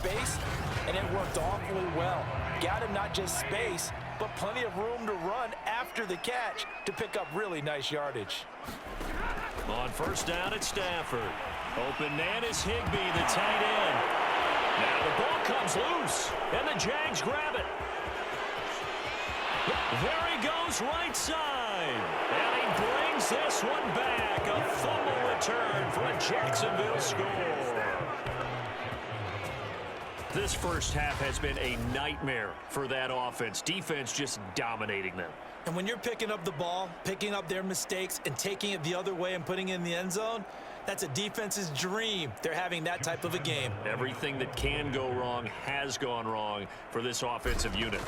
space, and it worked awfully well. Got him not just space, but plenty of room to run after the catch to pick up really nice yardage. On first down at Stafford. Open man is Higbee, the tight end. Now the ball comes loose, and the Jags grab it. There he goes right side. And he brings this one back. A fumble return for a Jacksonville score. This first half has been a nightmare for that offense. Defense just dominating them. And when you're picking up the ball, picking up their mistakes, and taking it the other way and putting it in the end zone, that's a defense's dream. They're having that type of a game. Everything that can go wrong has gone wrong for this offensive unit.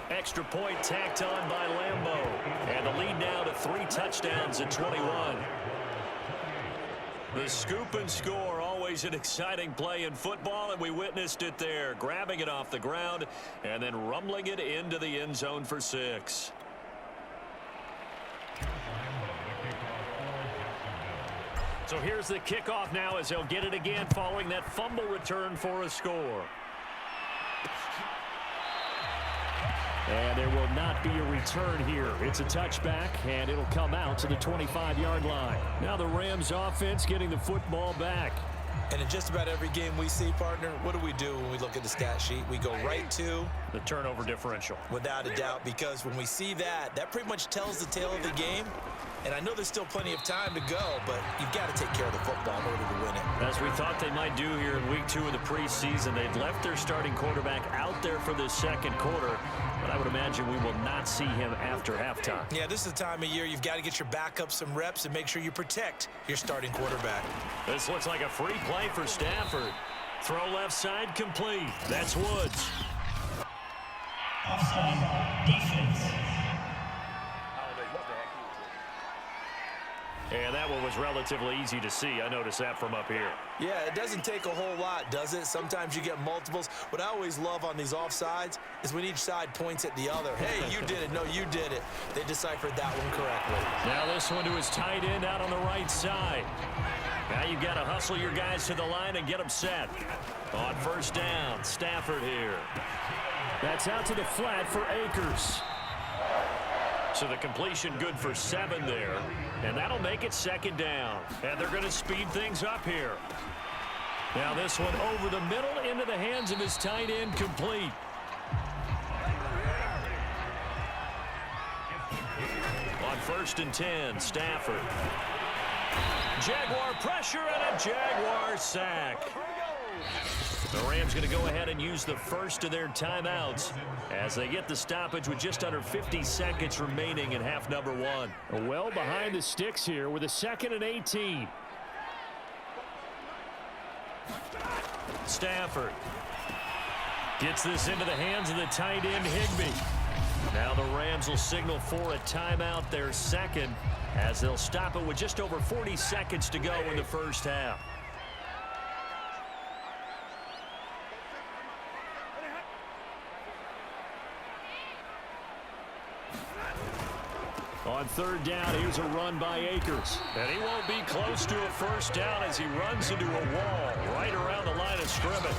Extra point tacked on by Lambo. And the lead now to 3 touchdowns at 21. The scoop and score, always an exciting play in football, and we witnessed it there. Grabbing it off the ground and then rumbling it into the end zone for 6. So here's the kickoff now as they'll get it again following that fumble return for a score. And there will not be a return here. It's a touchback, and it'll come out to the 25-yard line. Now the Rams offense getting the football back. And in just about every game we see, partner, what do we do when we look at the stat sheet? We go right to the turnover differential. Without a doubt, because when we see that, that pretty much tells the tale of the game. And I know there's still plenty of time to go, but you've got to take care of the football in order to win it. As we thought they might do here in week 2 of the preseason, they'd left their starting quarterback out there for this second quarter, but I would imagine we will not see him after halftime. Yeah, this is the time of year you've got to get your backup some reps and make sure you protect your starting quarterback. This looks like a free play for Stafford. Throw left side complete. That's Woods. Offside defense. And that one was relatively easy to see. I noticed that from up here. Yeah, it doesn't take a whole lot, does it? Sometimes you get multiples. What I always love on these offsides is when each side points at the other. Hey, you did it. No, you did it. They deciphered that one correctly. Now this one to his tight end out on the right side. Now you've got to hustle your guys to the line and get them set. On first down, Stafford here. That's out to the flat for Akers. So the completion good for 7 there. And that'll make it second down. And they're going to speed things up here. Now this one over the middle into the hands of his tight end complete. On first and 10, Stafford. Jaguar pressure and a Jaguar sack. The Rams going to go ahead and use the first of their timeouts as they get the stoppage with just under 50 seconds remaining in half number 1. Well behind the sticks here with a 2nd and 18. Stafford gets this into the hands of the tight end Higbee. Now the Rams will signal for a timeout, their second, as they'll stop it with just over 40 seconds to go in the first half. On third down, here's a run by Akers. And he won't be close to a first down as he runs into a wall right around the line of scrimmage.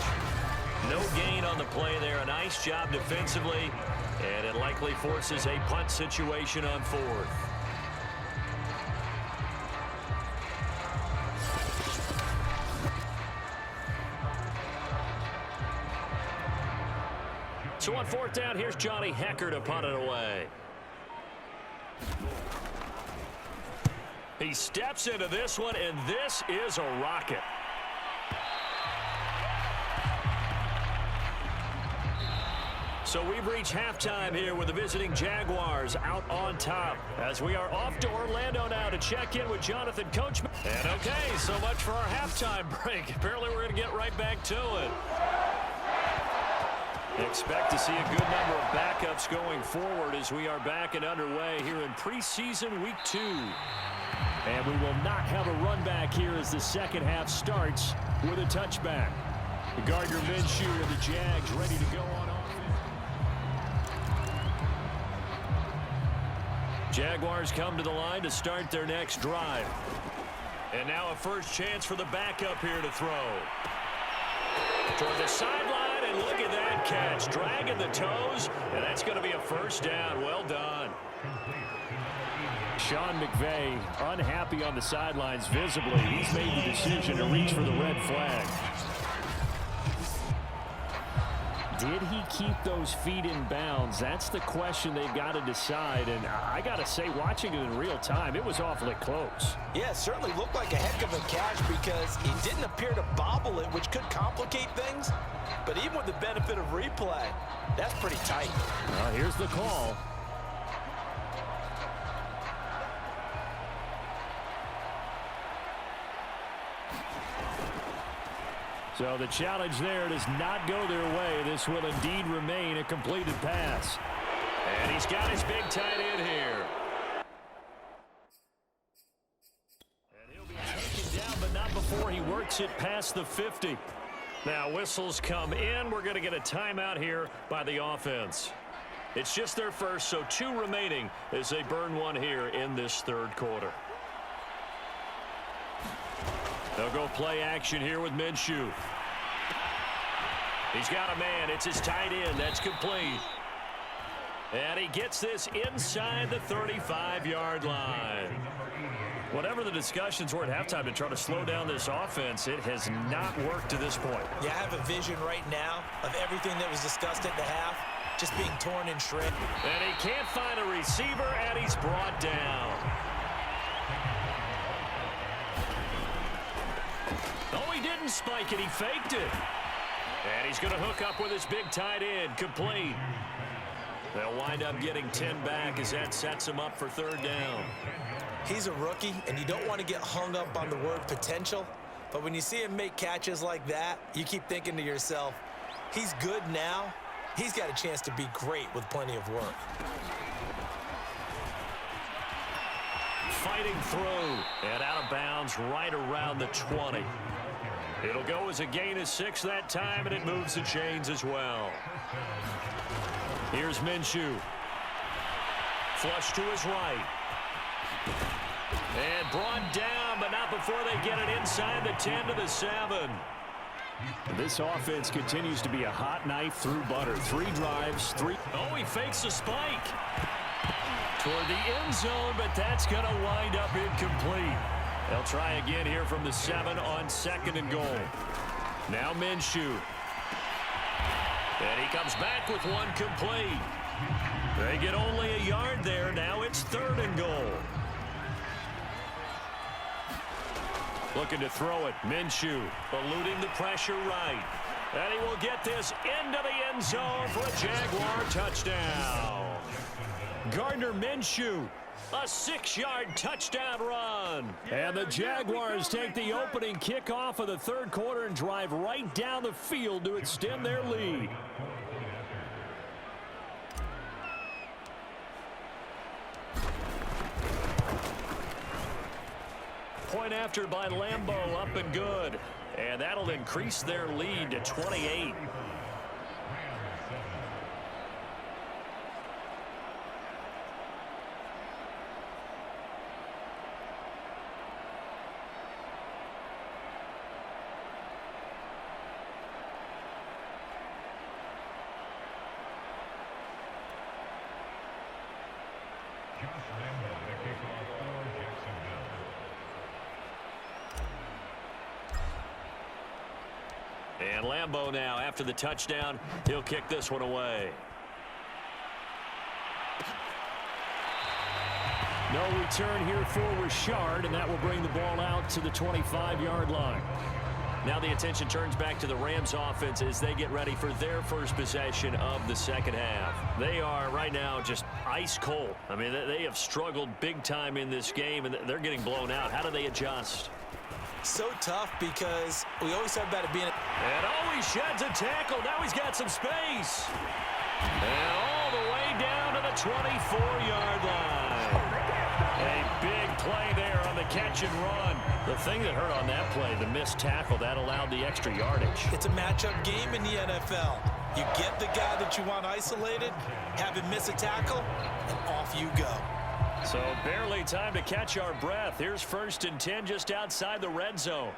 No gain on the play there. A nice job defensively. And it likely forces a punt situation on 4th. So on 4th down, here's Johnny Hekker to punt it away. He steps into this one, and this is a rocket. So we've reached halftime here with the visiting Jaguars out on top as we are off to Orlando now to check in with Jonathan Coachman. And okay, so much for our halftime break. Apparently we're going to get right back to it. Expect to see a good number of backups going forward as we are back and underway here in preseason week 2. And we will not have a run back here as the second half starts with a touchback. Gardner Minshew and the Jags ready to go on offense. Jaguars come to the line to start their next drive. And now a first chance for the backup here to throw. Toward the sideline, and look at that catch. Dragging the toes, and that's going to be a first down. Well done. Sean McVay unhappy on the sidelines visibly. He's made the decision to reach for the red flag. Did he keep those feet in bounds? That's the question they've got to decide. And I got to say, watching it in real time, it was awfully close. Yeah, it certainly looked like a heck of a catch because he didn't appear to bobble it, which could complicate things. But even with the benefit of replay, that's pretty tight. Here's the call. So the challenge there does not go their way. This will indeed remain a completed pass. And he's got his big tight end here. And he'll be taken down, but not before he works it past the 50. Now whistles come in. We're going to get a timeout here by the offense. It's just their first, so 2 remaining as they burn one here in this third quarter. They'll go play action here with Minshew. He's got a man. It's his tight end. That's complete. And he gets this inside the 35-yard line. Whatever the discussions were at halftime to try to slow down this offense, it has not worked to this point. Yeah, I have a vision right now of everything that was discussed at the half just being torn in shreds. And he can't find a receiver, and he's brought down. Oh, he didn't spike it. He faked it. And he's going to hook up with his big tight end. Complete. They'll wind up getting 10 back as that sets him up for third down. He's a rookie, and you don't want to get hung up on the word potential. But when you see him make catches like that, you keep thinking to yourself, he's good now. He's got a chance to be great with plenty of work. Fighting through and out of bounds right around the 20. It'll go as a gain of 6 that time, and it moves the chains as well. Here's Minshew. Flush to his right. And brought down, but not before they get it inside the 10 to the 7. This offense continues to be a hot knife through butter. 3 drives, 3. Oh, he fakes a spike. Toward the end zone, but that's going to wind up incomplete. They'll try again here from the 7 on 2nd and goal. Now Minshew. And he comes back with one complete. They get only a yard there. Now it's 3rd and goal. Looking to throw it. Minshew eluding the pressure right. And he will get this into the end zone for a Jaguar touchdown. Gardner Minshew, a 6-yard touchdown run. And the Jaguars take the opening kickoff of the third quarter and drive right down the field to extend their lead. Point after by Lambeau, up and good. And that'll increase their lead to 28. And Lambeau now, after the touchdown, he'll kick this one away. No return here for Richard, and that will bring the ball out to the 25-yard line. Now the attention turns back to the Rams offense as they get ready for their first possession of the second half. They are right now just ice cold. I mean, they have struggled big time in this game, and they're getting blown out. How do they adjust? So tough because we always talk about it being... And oh, he sheds a tackle. Now he's got some space. And all the way down to the 24-yard line. A big play there on the catch and run. The thing that hurt on that play, the missed tackle, that allowed the extra yardage. It's a matchup game in the NFL. You get the guy that you want isolated, have him miss a tackle, and off you go. So barely time to catch our breath. Here's 1st and 10 just outside the red zone.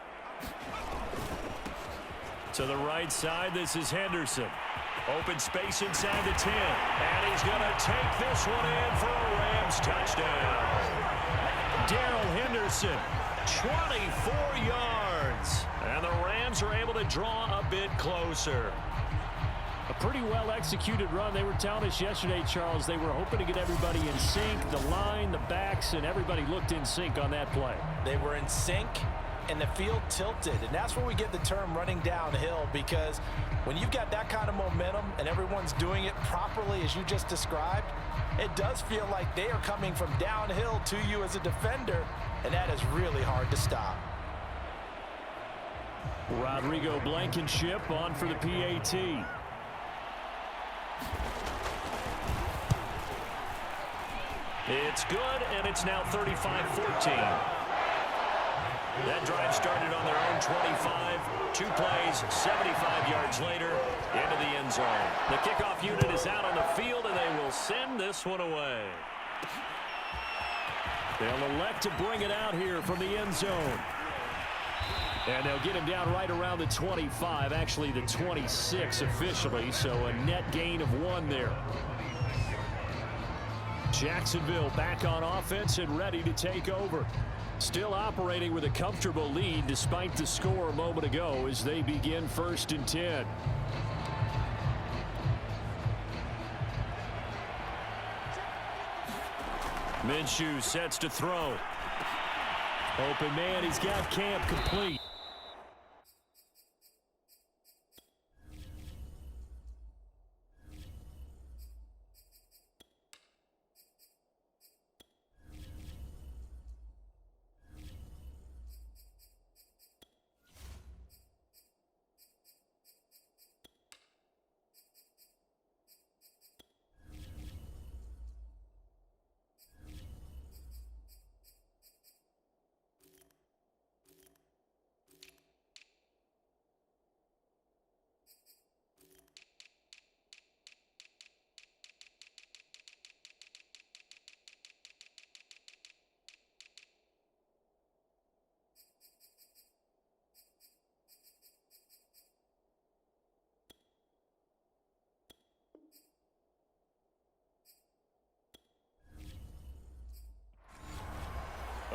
To the right side, this is Henderson. Open space inside the 10. And he's going to take this one in for a Rams touchdown. Darrell Henderson, 24 yards. And the Rams are able to draw a bit closer. A pretty well-executed run. They were telling us yesterday, Charles, they were hoping to get everybody in sync, the line, the backs, and everybody looked in sync on that play. They were in sync, and the field tilted. And that's where we get the term running downhill, because when you've got that kind of momentum and everyone's doing it properly as you just described, it does feel like they are coming from downhill to you as a defender, and that is really hard to stop. Rodrigo Blankenship on for the PAT. It's good, and it's now 35-14. That drive started on their own 25. 2 plays, 75 yards later, into the end zone. The kickoff unit is out on the field, and they will send this one away. They'll elect to bring it out here from the end zone. And they'll get him down right around the 25, actually the 26 officially, so a net gain of 1 there. Jacksonville back on offense and ready to take over. Still operating with a comfortable lead despite the score a moment ago as they begin 1st and 10. Minshew sets to throw. Open man, he's got Camp complete.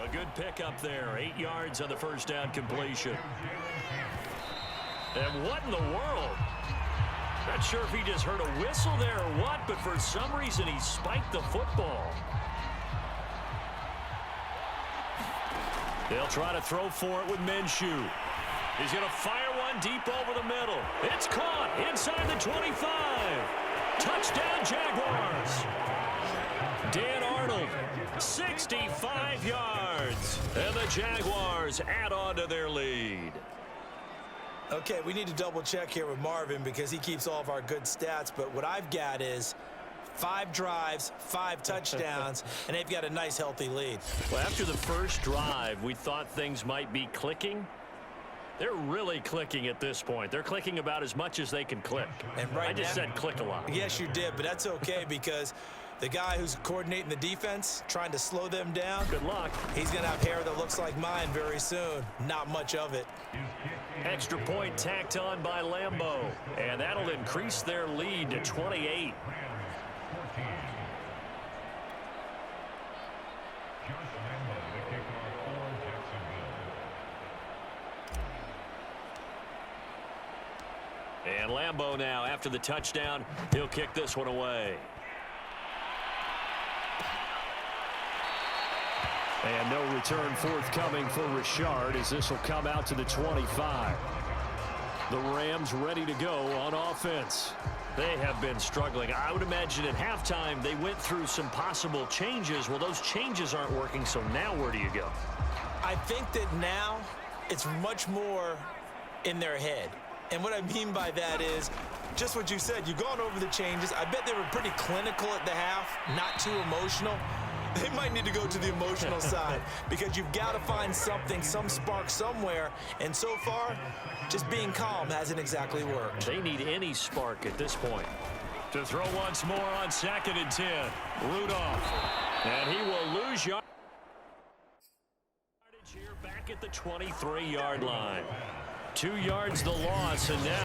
A good pick up there. 8 yards on the first down completion. And what in the world? Not sure if he just heard a whistle there or what, but for some reason he spiked the football. They'll try to throw for it with Minshew. He's going to fire one deep over the middle. It's caught inside the 25. Touchdown, Jaguars. Dan Arnold, 65 yards. And the Jaguars add on to their lead. Okay, we need to double check here with Marvin because he keeps all of our good stats, but what I've got is 5 drives, 5 touchdowns, and they've got a nice, healthy lead. Well, after the first drive, we thought things might be clicking. They're really clicking at this point. They're clicking about as much as they can click. And right I just now, said click a lot. Yes, you did, but that's okay because the guy who's coordinating the defense, trying to slow them down, Good luck. he's going to have hair that looks like mine very soon. Not much of it. Extra point tacked on by Lambeau. And that'll increase their lead to 28. And Lambeau now, after the touchdown, he'll kick this one away. And no return forthcoming for Richard as this will come out to the 25. The Rams ready to go on offense. They have been struggling. I would imagine at halftime they went through some possible changes. Well, those changes aren't working, so now where do you go? I think that now it's much more in their head. And what I mean by that is just what you said. You've gone over the changes. I bet they were pretty clinical at the half, not too emotional. They might need to go to the emotional side because you've got to find something, some spark somewhere. And so far, just being calm hasn't exactly worked. They need any spark at this point. To throw once more on 2nd and 10. Rudolph. And he will lose yardage here back at the 23-yard line. 2 yards the loss, and now